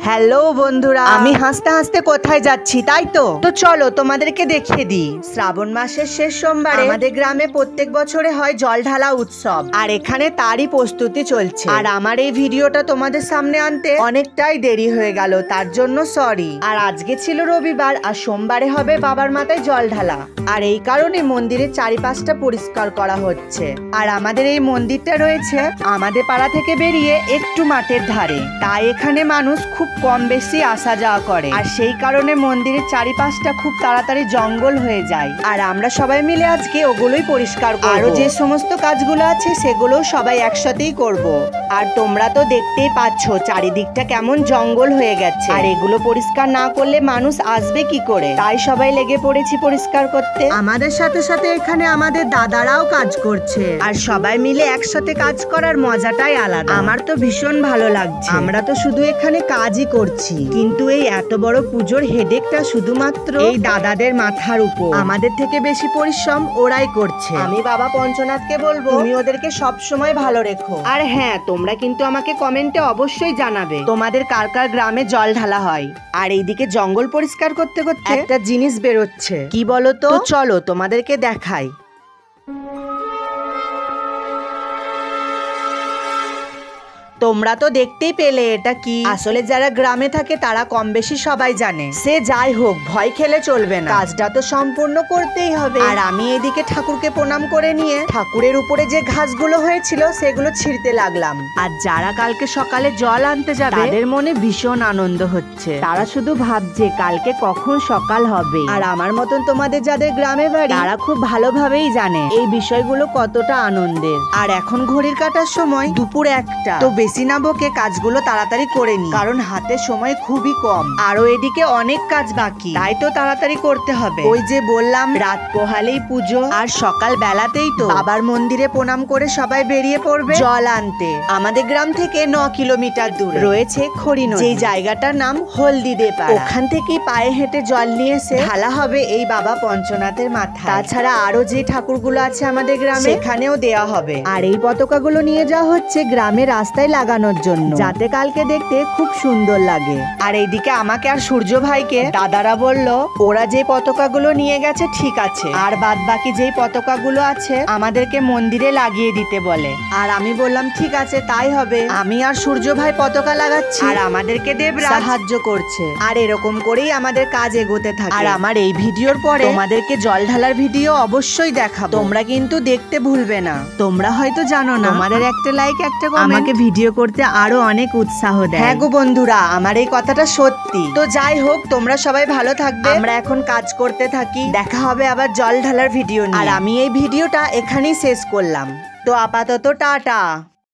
Hello বন্ধুরা, আমি হাসতে হাসতে কোথায় যাচ্ছি তাই তো চলো তোমাদেরকে দেখিয়ে দিই। শ্রাবণ মাসের শেষ সোমবারে আমাদের গ্রামে প্রত্যেক বছরে হয় জল ঢালা উৎসব, আর এখানে তারই প্রস্তুতি চলছে। আর আমার এই ভিডিওটা তোমাদের সামনে আনতে অনেকটাই দেরি হয়ে গেল, তার জন্য সরি। আর আজকে ছিল রবিবার, আর সোমবারে হবে বাবার মাথায় জল ঢালা, আর এই কারণে মন্দিরের চারিপাশটা পরিষ্কার করা হচ্ছে। আর আমাদের এই মন্দিরটা রয়েছে আমাদের পাড়া থেকে বেরিয়ে একটু মাঠের ধারে, তাই এখানে মানুষ খুব কম বেশি আসা যাওয়া করে, আর সেই কারণে মন্দিরের চারিপাশটা খুব তাড়াতাড়ি জঙ্গল হয়ে যায়। আর আমরা সবাই মিলে আজকে ওগুলোই পরিষ্কার করব। আরো যে সমস্ত কাজগুলো আছে সেগুলো সবাই একসাথেই করব। আর তোমরা তো দেখতেই পাচ্ছ চারিদিকটা কেমন জঙ্গল হয়ে গেছে, আর এগুলো পরিষ্কার না করলে মানুষ আসবে কি করে, তাই সবাই লেগে পড়েছি পরিষ্কার করতে। আমাদের সাথে সাথে এখানে আমাদের দাদারাও কাজ করছে, আর সবাই মিলে একসাথে কাজ করার মজাটাই আলাদা। আমার তো ভীষণ ভালো লাগছে। আমরা তো শুধু এখানে কাজই করছি, কিন্তু এই এত বড় পুজোর হেডেকটা শুধুমাত্র এই দাদাদের মাথার উপর। আমাদের থেকে বেশি পরিশ্রম ওরাই করছে। আমি বাবা পঞ্চনাথকে বলবো তুমি ওদেরকে সব সময় ভালো রেখো। আর হ্যাঁ, তোমরা কিন্তু আমাকে কমেন্টে অবশ্যই জানাবে তোমাদের কার কার গ্রামে জল ঢালা হয়। আর এইদিকে জঙ্গল পরিষ্কার করতে করতে একটা জিনিস বেরোচ্ছে, কি বলো তো? চলো তোমাদেরকে দেখাই। তোমরা তো দেখতেই পেলে এটা কি। আসলে যারা গ্রামে থাকে তারা কম বেশি সবাই জানে। সে যাই হোক, ভয় খেলে চলবে না, কাজটা তো সম্পূর্ণ করতেই হবে। আর আমি এদিকে ঠাকুরকে প্রণাম করে নিয়ে ঠাকুরের উপরে যে ঘাসগুলো হয়েছিল সেগুলো ছিঁড়তে লাগলাম। আর যারা কালকে সকালে জল আনতে যাবে তাদের মনে ভীষণ আনন্দ হচ্ছে, তারা শুধু ভাবছে কালকে কখন সকাল হবে। আর আমার মতন তোমাদের যাদের গ্রামে বাড়ি তারা খুব ভালোভাবেই জানে এই বিষয়গুলো কতটা আনন্দের। আর এখন ঘড়ির কাটার সময় দুপুর 1টা, তো বেশি না বকে কাজগুলো তাড়াতাড়ি করে নি, কারণ হাতে সময় খুবই কম। আরো এদিকে অনেক কাজ বাকি, তাই তো তাড়াতাড়ি করতে হবে। ওই যে বললাম রাত পোহালেই পুজো, আর সকাল বেলাতেই তো বাবার মন্দিরে প্রণাম করে সবাই বেরিয়ে পড়বে জল আনতে। আমাদের গ্রাম থেকে 9 কিলোমিটার দূরে রয়েছে খড়ি নদী, যে জায়গাটার নাম হলদিদে পাড়া। ওখান থেকেই পায়ে হেঁটে জল নিয়ে এসে ঢালা হবে এই বাবা পঞ্চনাথের মাথায়। তাছাড়া আরো যে ঠাকুরগুলো আছে আমাদের গ্রামে সেখানেও দেওয়া হবে। আর এই পতাকাগুলো নিয়ে যাওয়া হচ্ছে গ্রামের রাস্তায় লাগানোর জন্য, যাতে কালকে দেখতে খুব সুন্দর লাগে। আর এইদিকে আমাকে আর সূর্য ভাইকে দাদারা বলল ওরা যে পতাকাগুলো নিয়ে গেছে ঠিক আছে, আর বাদ বাকি যেই পতাকাগুলো আছে আমাদেরকে মন্দিরে লাগিয়ে দিতে বলে। আর আমি বললাম ঠিক আছে তাই হবে। আমি আর সূর্য ভাই পতাকা লাগাচ্ছি, আর আমাদেরকে দেবরা সাহায্য করছে। আর এরকম করেই আমাদের কাজ এগোতে থাকে। আর আমার এই ভিডিওর পরে তোমাদেরকে জল ঢালার ভিডিও অবশ্যই দেখাবো, তোমরা কিন্তু দেখতে ভুলবে না। তোমরা হয়তো জানো না, আমাদের একটা লাইক একটা কমেন্ট আমাকে ভিডিও করতে আরো অনেক উৎসাহ দেয়। হ্যাঁ গো বন্ধুরা, আমার এই কথাটা সত্যি। তো যাই হোক, তোমরা সবাই ভালো থাকবে। আমরা এখন কাজ করতে থাকি, দেখা হবে আবার জল ঢালার ভিডিও নিয়ে। আর আমি এই ভিডিওটা এখানেই শেষ করলাম, তো আপাতত টাটা।